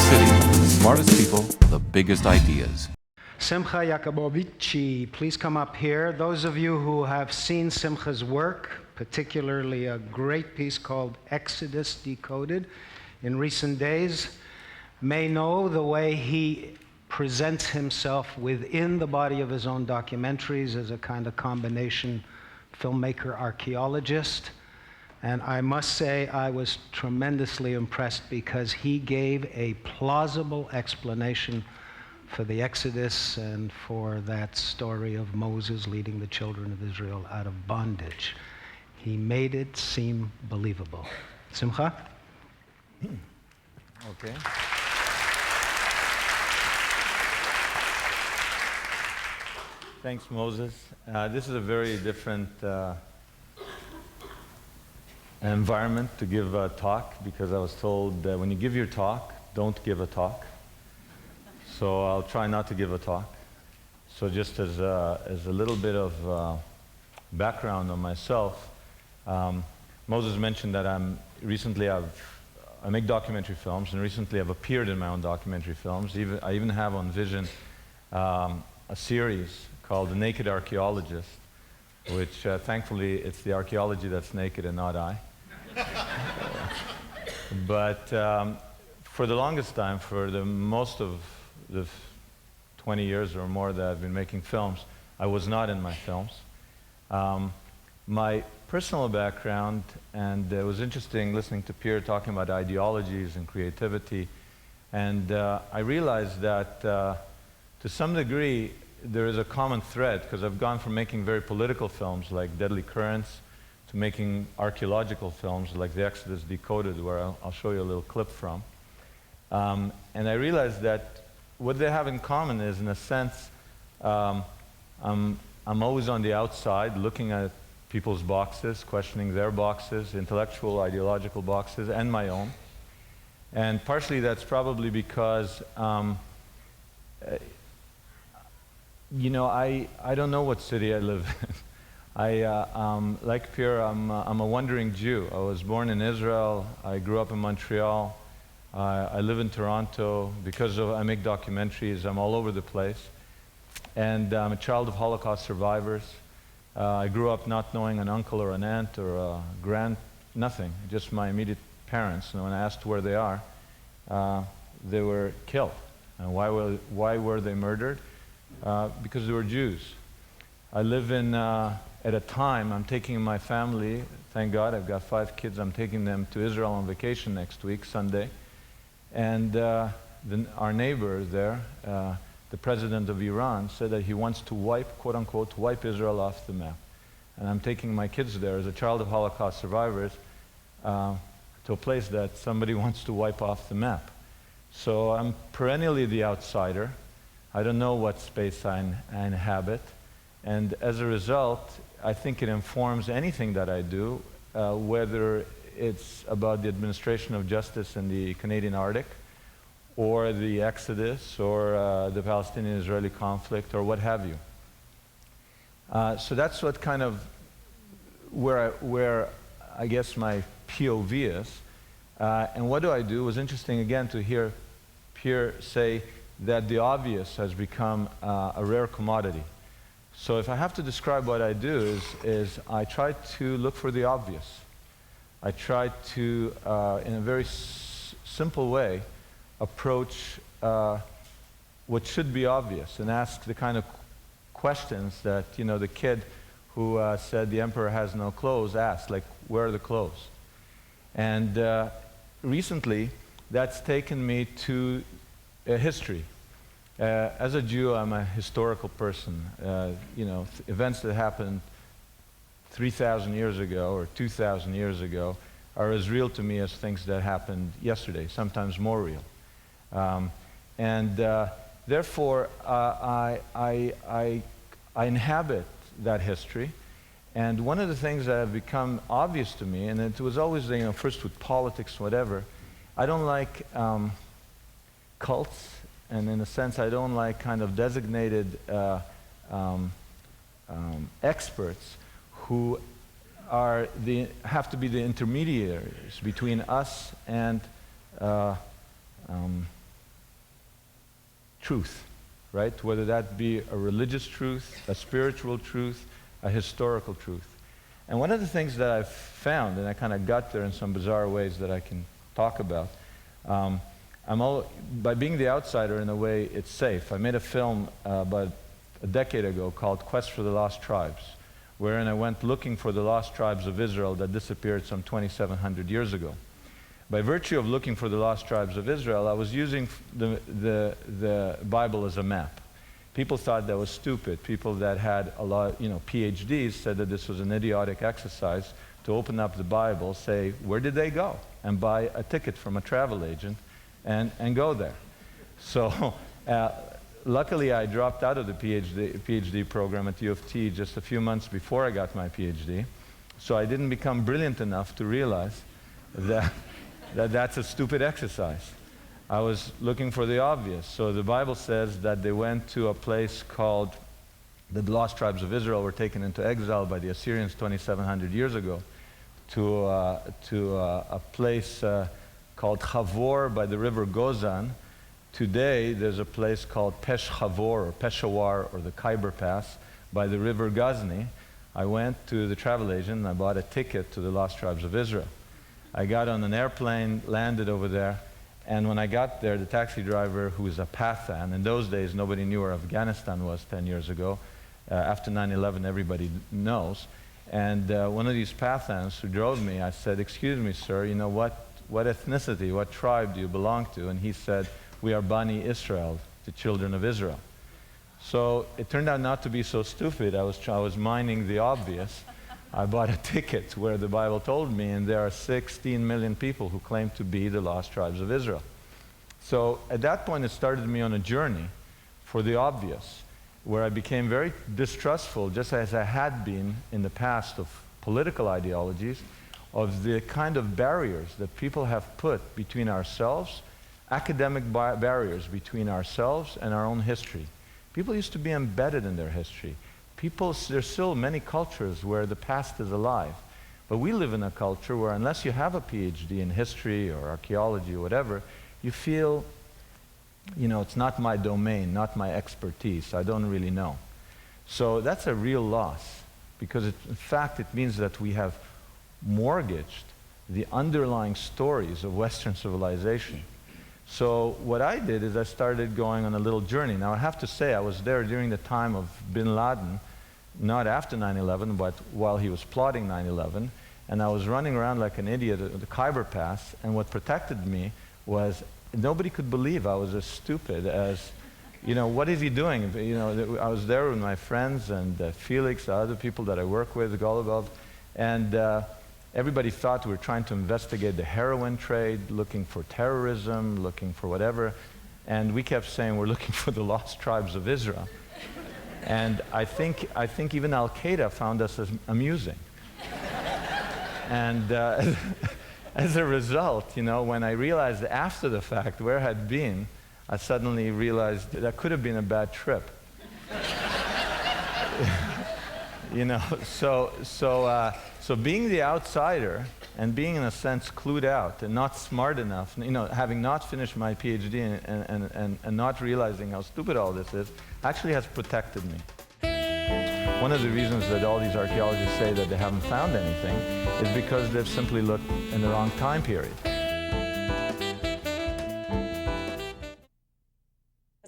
IdeaCity, the smartest people, the biggest ideas. Simcha Jacobovici, please come up here. Those of you who have seen Simcha's work, particularly a great piece called Exodus Decoded in recent days, may know the way he presents himself within the body of his own documentaries as a kind of combination filmmaker archaeologist. And I must say I was tremendously impressed because he gave a plausible explanation for the Exodus and for that story of Moses leading the children of Israel out of bondage. He made it seem believable. Simcha? Okay. Thanks, Moses. This is a very different environment to give a talk, because I was told that when you give your talk, don't give a talk. So I'll try not to give a talk. So just as a little bit of background on myself, Moses mentioned that I make documentary films, and recently I've appeared in my own documentary films. I even have on Vision a series called The Naked Archaeologist, which thankfully it's the archaeology that's naked and not I. But for the longest time, for the most of the 20 years or more that I've been making films, I was not in my films. My personal background, and it was interesting listening to Pierre talking about ideologies and creativity, and I realized that to some degree there is a common thread, because I've gone from making very political films like Deadly Currents to making archaeological films like the Exodus Decoded, where I'll show you a little clip from. And I realized that what they have in common is, in a sense, I'm always on the outside looking at people's boxes, questioning their boxes, intellectual, ideological boxes, and my own. And partially that's probably because you know, I don't know what city I live in. Like Pierre, I'm a wandering Jew. I was born in Israel. I grew up in Montreal. I live in Toronto. Because I make documentaries, I'm all over the place. And I'm a child of Holocaust survivors. I grew up not knowing an uncle or an aunt or a nothing, just my immediate parents. And when I asked where they are, they were killed. And why were they murdered? Because they were Jews. I live in, at a time, I'm taking my family, thank God, I've got 5 kids, I'm taking them to Israel on vacation next week, Sunday. And our neighbor there, the president of Iran, said that he wants to wipe, quote unquote, wipe Israel off the map. And I'm taking my kids there as a child of Holocaust survivors to a place that somebody wants to wipe off the map. So I'm perennially the outsider. I don't know what space I inhabit, and as a result, I think it informs anything that I do, whether it's about the administration of justice in the Canadian Arctic, or the Exodus, or the Palestinian-Israeli conflict, or what have you. So that's what kind of where I guess my POV is. And what do? It was interesting again to hear Pierre say that the obvious has become a rare commodity. So if I have to describe what I do is I try to look for the obvious. I try to, in a very simple way, approach what should be obvious and ask the kind of questions that, you know, the kid who said the emperor has no clothes asked, like, where are the clothes? And recently, that's taken me to history. As a Jew, I'm a historical person. You know, events that happened 3,000 years ago or 2,000 years ago are as real to me as things that happened yesterday, sometimes more real. Therefore, I inhabit that history. And one of the things that have become obvious to me, and it was always, you know, first with politics, whatever, I don't like cults, and in a sense I don't like kind of designated experts who have to be the intermediaries between us and truth, right? Whether that be a religious truth, a spiritual truth, a historical truth. And one of the things that I've found, and I kind of got there in some bizarre ways that I can talk about, by being the outsider, in a way, it's safe. I made a film about a decade ago called Quest for the Lost Tribes, wherein I went looking for the lost tribes of Israel that disappeared some 2,700 years ago. By virtue of looking for the lost tribes of Israel, I was using the Bible as a map. People thought that was stupid. People that had a lot, PhDs said that this was an idiotic exercise to open up the Bible, say, where did they go? And buy a ticket from a travel agent and go there. So luckily I dropped out of the PhD program at U of T just a few months before I got my PhD. So I didn't become brilliant enough to realize that that's a stupid exercise. I was looking for the obvious. So the Bible says that they went to a place called, the lost tribes of Israel were taken into exile by the Assyrians 2,700 years ago to a place called Chavor by the river Gozan. Today there's a place called Peshawar or Peshawar or the Khyber Pass by the river Ghazni. I went to the travel agent and I bought a ticket to the lost tribes of Israel. I got on an airplane, landed over there, and when I got there, the taxi driver, who was a Pathan, in those days nobody knew where Afghanistan was 10 years ago. After 9/11 everybody knows. And one of these Pathans who drove me, I said, excuse me sir, what ethnicity, what tribe do you belong to? And he said, we are Bani Israel, the children of Israel. So it turned out not to be so stupid. I was mining the obvious. I bought a ticket where the Bible told me, and there are 16 million people who claim to be the lost tribes of Israel. So at that point, it started me on a journey for the obvious, where I became very distrustful, just as I had been in the past, of political ideologies, of the kind of barriers that people have put between ourselves, academic barriers between ourselves and our own history. People used to be embedded in their history. There's still many cultures where the past is alive. But we live in a culture where unless you have a PhD in history or archaeology or whatever, you feel, it's not my domain, not my expertise, I don't really know. So that's a real loss, because in fact it means that we have mortgaged the underlying stories of Western civilization. So what I did is I started going on a little journey. Now I have to say I was there during the time of bin Laden, not after 9/11, but while he was plotting 9/11, and I was running around like an idiot at the Khyber Pass, and what protected me was nobody could believe I was as stupid as, what is he doing? I was there with my friends and Felix, the other people that I work with, Golubov, and everybody thought we were trying to investigate the heroin trade, looking for terrorism, looking for whatever, and we kept saying we're looking for the lost tribes of Israel. And I think even Al-Qaeda found us as amusing. And as a result, when I realized after the fact where I had been, I suddenly realized that could have been a bad trip. So being the outsider and being in a sense clued out and not smart enough, having not finished my PhD and not realizing how stupid all this is, actually has protected me. One of the reasons that all these archaeologists say that they haven't found anything is because they've simply looked in the wrong time period.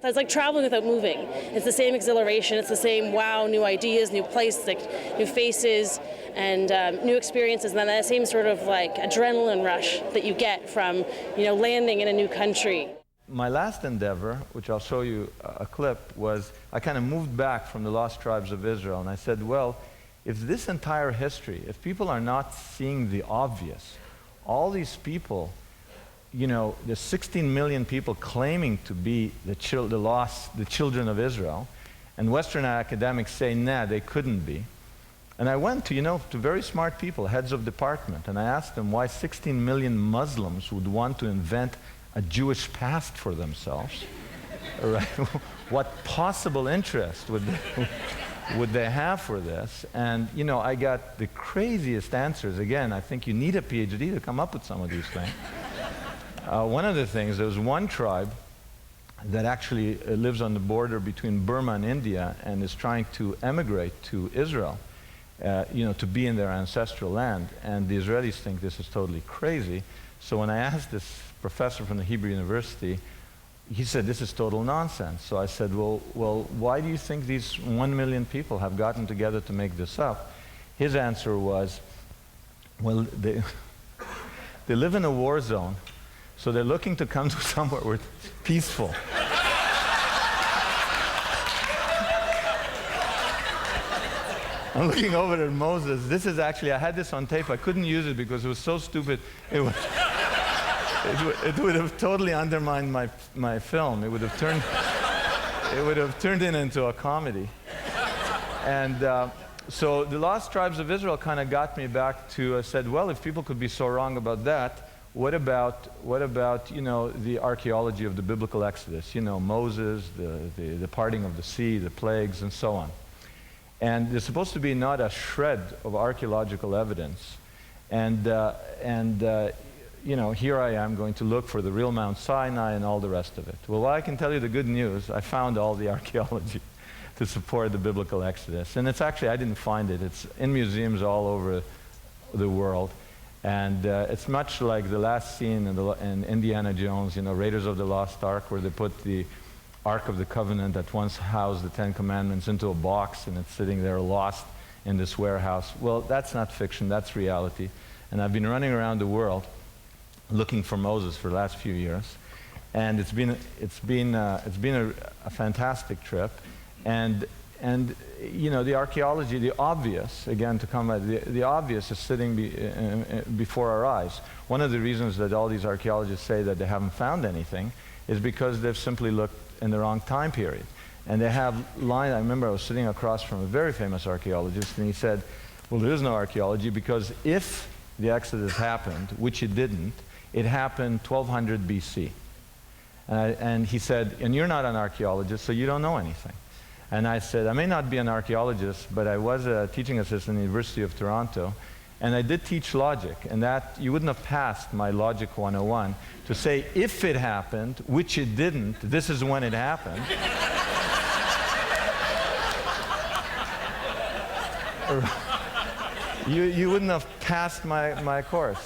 It's like traveling without moving. It's the same exhilaration, it's the same wow, new ideas, new places, new faces, and new experiences, and then that same sort of like adrenaline rush that you get from landing in a new country. My last endeavor, which I'll show you a clip, was I kind of moved back from the lost tribes of Israel, and I said, well, if this entire history, if people are not seeing the obvious, all these people, there's 16 million people claiming to be the children of Israel, and Western academics say, nah, they couldn't be. And I went to very smart people, heads of department, and I asked them why 16 million Muslims would want to invent a Jewish past for themselves. Right? What possible interest would they have for this? And I got the craziest answers. Again, I think you need a PhD to come up with some of these things. One of the things, there was one tribe that actually lives on the border between Burma and India and is trying to emigrate to Israel, to be in their ancestral land. And the Israelis think this is totally crazy. So when I asked this professor from the Hebrew University, he said, this is total nonsense. So I said, well, why do you think these 1 million people have gotten together to make this up? His answer was, well, they live in a war zone, so they're looking to come to somewhere where it's peaceful. I'm looking over at Moses. This is actually, I had this on tape. I couldn't use it because it was so stupid. It would have totally undermined my film. It would have turned it into a comedy. And so the Lost Tribes of Israel kind of got me back to, I said, well, if people could be so wrong about that, what about the archaeology of the biblical Exodus? Moses, the parting of the sea, the plagues, and so on. And there's supposed to be not a shred of archaeological evidence. And here I am going to look for the real Mount Sinai and all the rest of it. Well, I can tell you the good news. I found all the archaeology to support the biblical Exodus. And it's actually, I didn't find it. It's in museums all over the world. And it's much like the last scene in Indiana Jones, Raiders of the Lost Ark, where they put the Ark of the Covenant that once housed the Ten Commandments into a box, and it's sitting there lost in this warehouse. Well, that's not fiction, that's reality. And I've been running around the world looking for Moses for the last few years. And it's been a fantastic trip. And the archaeology, the obvious, again, to come back, the obvious is sitting before our eyes. One of the reasons that all these archaeologists say that they haven't found anything is because they've simply looked in the wrong time period. And they have lines. I remember I was sitting across from a very famous archaeologist, and he said, well, there is no archaeology because if the Exodus happened, which it didn't, it happened 1200 BC. And he said, and you're not an archaeologist, so you don't know anything. And I said, I may not be an archaeologist, but I was a teaching assistant at the University of Toronto, and I did teach logic, and that you wouldn't have passed my Logic 101 to say, if it happened, which it didn't, this is when it happened. you wouldn't have passed my course.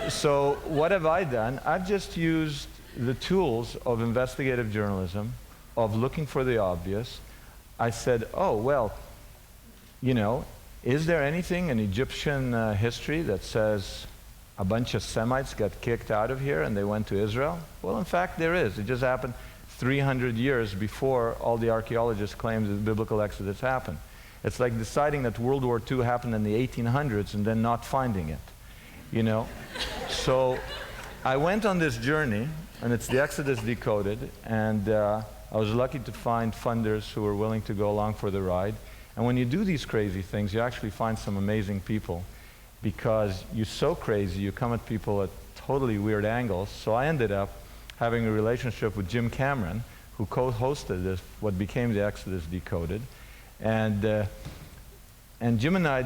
So what have I done? I've just used the tools of investigative journalism, of looking for the obvious. I said, oh, well, is there anything in Egyptian history that says a bunch of Semites got kicked out of here and they went to Israel? Well, in fact, there is. It just happened 300 years before all the archaeologists claimed that the biblical Exodus happened. It's like deciding that World War II happened in the 1800s and then not finding it, So I went on this journey, and it's the Exodus Decoded, and I was lucky to find funders who were willing to go along for the ride. And when you do these crazy things, you actually find some amazing people, because you're so crazy, you come at people at totally weird angles. So I ended up having a relationship with Jim Cameron, who co-hosted what became the Exodus Decoded. And Jim and I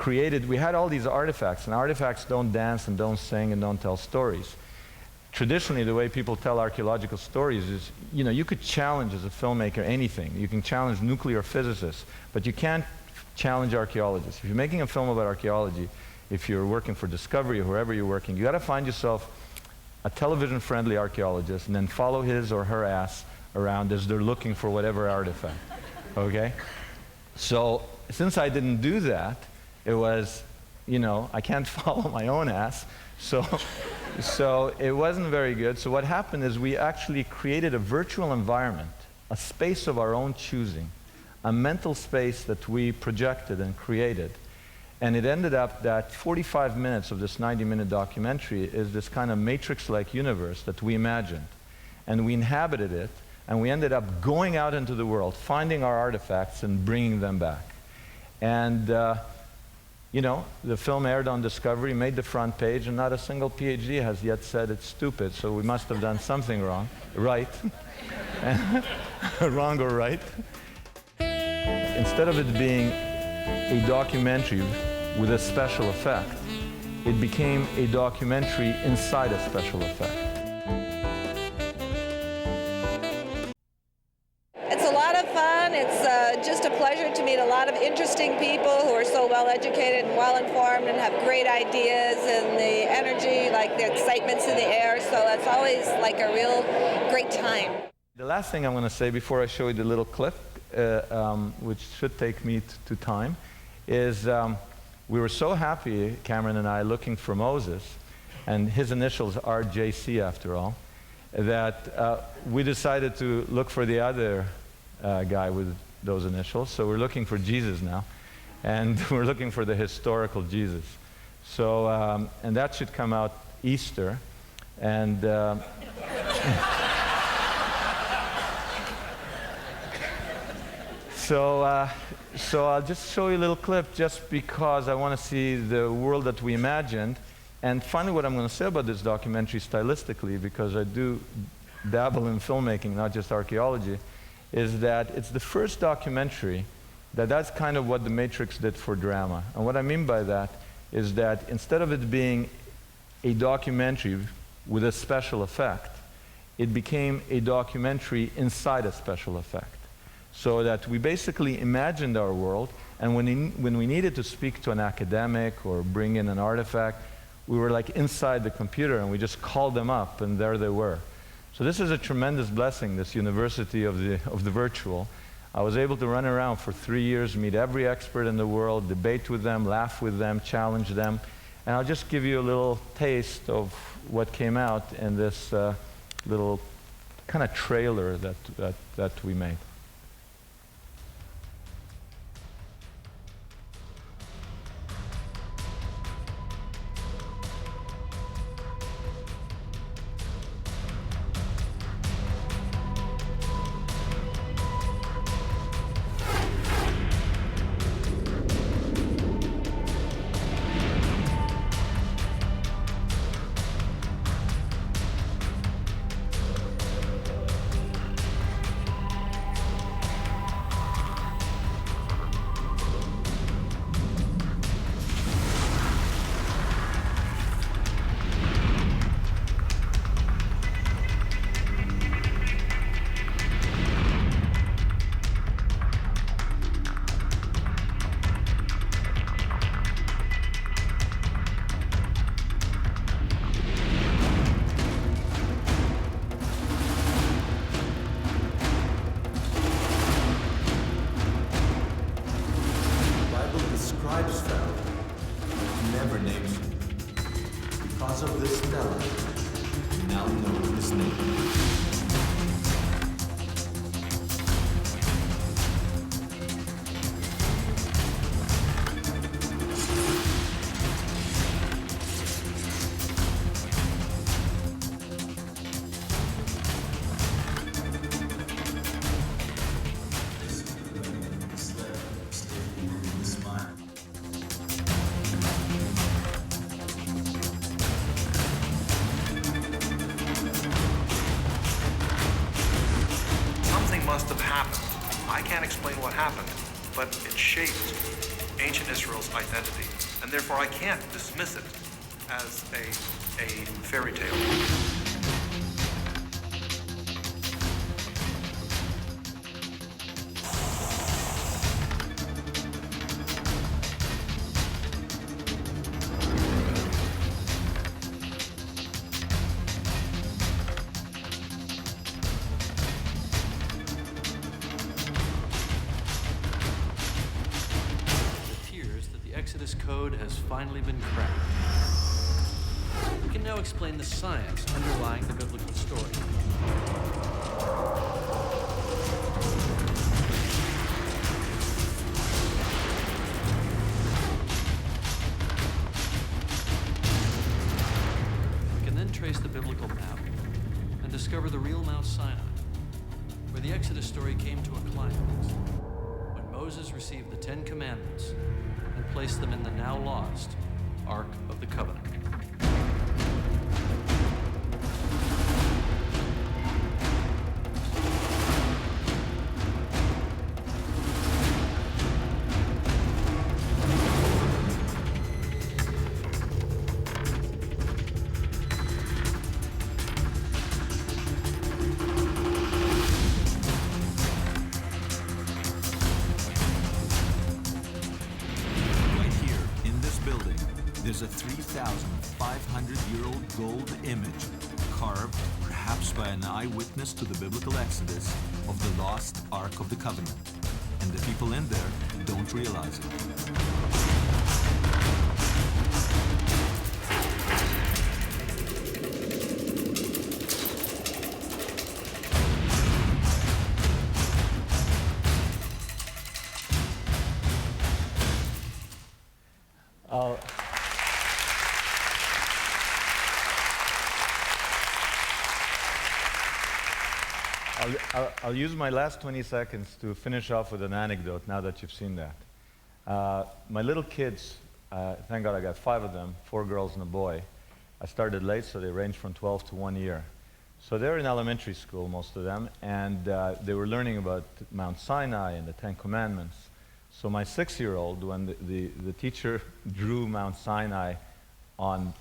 we had all these artifacts, and artifacts don't dance and don't sing and don't tell stories. Traditionally, the way people tell archaeological stories is, you could challenge as a filmmaker anything. You can challenge nuclear physicists, but you can't challenge archaeologists. If you're making a film about archaeology, if you're working for Discovery or wherever you're working, you got to find yourself a television-friendly archaeologist and then follow his or her ass around as they're looking for whatever artifact, okay? So since I didn't do that, it was, I can't follow my own ass, so it wasn't very good. So what happened is we actually created a virtual environment, a space of our own choosing, a mental space that we projected and created. And it ended up that 45 minutes of this 90-minute documentary is this kind of matrix-like universe that we imagined. And we inhabited it, and we ended up going out into the world, finding our artifacts and bringing them back. And the film aired on Discovery, made the front page, and not a single PhD has yet said it's stupid, so we must have done something wrong. Right. Wrong or right. Instead of it being a documentary with a special effect, it became a documentary inside a special effect. interesting people who are so well educated and well informed and have great ideas, and the energy, like the excitement's in the air, so it's always like a real great time. The last thing I'm going to say before I show you the little clip, which should take me to time, is we were so happy, Cameron and I, looking for Moses, and his initials are JC after all, that we decided to look for the other guy with those initials. So we're looking for Jesus now, and we're looking for the historical Jesus. So, and that should come out Easter, and so I'll just show you a little clip just because I want to see the world that we imagined. And finally, what I'm going to say about this documentary stylistically, because I do dabble in filmmaking, not just archaeology, is that it's the first documentary that's kind of what The Matrix did for drama. And what I mean by that is that instead of it being a documentary with a special effect, it became a documentary inside a special effect. So that we basically imagined our world, and when we needed to speak to an academic or bring in an artifact, we were like inside the computer and we just called them up and there they were. So this is a tremendous blessing, this university of the virtual. I was able to run around for 3 years, meet every expert in the world, debate with them, laugh with them, challenge them. And I'll just give you a little taste of what came out in this little kind of trailer that we made. Because of this stela, we now know his name. Must have happened. I can't explain what happened, but it shaped ancient Israel's identity, and therefore I can't dismiss it as a fairy tale. Exodus code has finally been cracked. We can now explain the science underlying the biblical story. We can then trace the biblical map and discover the real Mount Sinai, where the Exodus story came to a climax, when Moses received the 10 Commandments and placed them in the now lost Ark of the Covenant. is a 3,500-year-old gold image, carved, perhaps by an eyewitness to the biblical Exodus, of the lost Ark of the Covenant. And the people in there don't realize it. I'll use my last 20 seconds to finish off with an anecdote now that you've seen that. My little kids, thank God I got 5 of them, 4 girls and a boy. I started late, so they range from 12 to 1 year. So they're in elementary school, most of them, and they were learning about Mount Sinai and the 10 Commandments. So my 6-year-old, when the teacher drew Mount Sinai on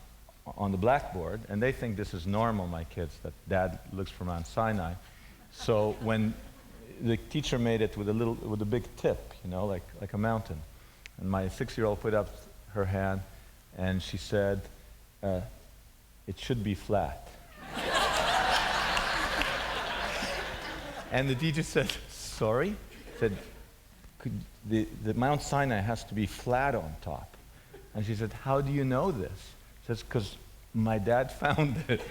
the blackboard, and they think this is normal, my kids, that dad looks for Mount Sinai. So when the teacher made it with a big tip, you know, like a mountain, and my 6-year-old put up her hand, and she said, "It should be flat." And the teacher said, "Sorry?" Said, the Mount Sinai has to be flat on top. And she said, "How do you know this?" She says, "Because my dad found it."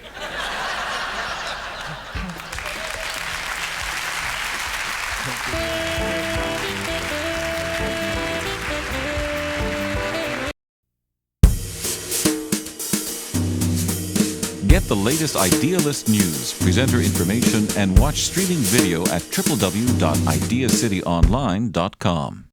Get the latest Idealist news, presenter information, and watch streaming video at www.ideacityonline.com.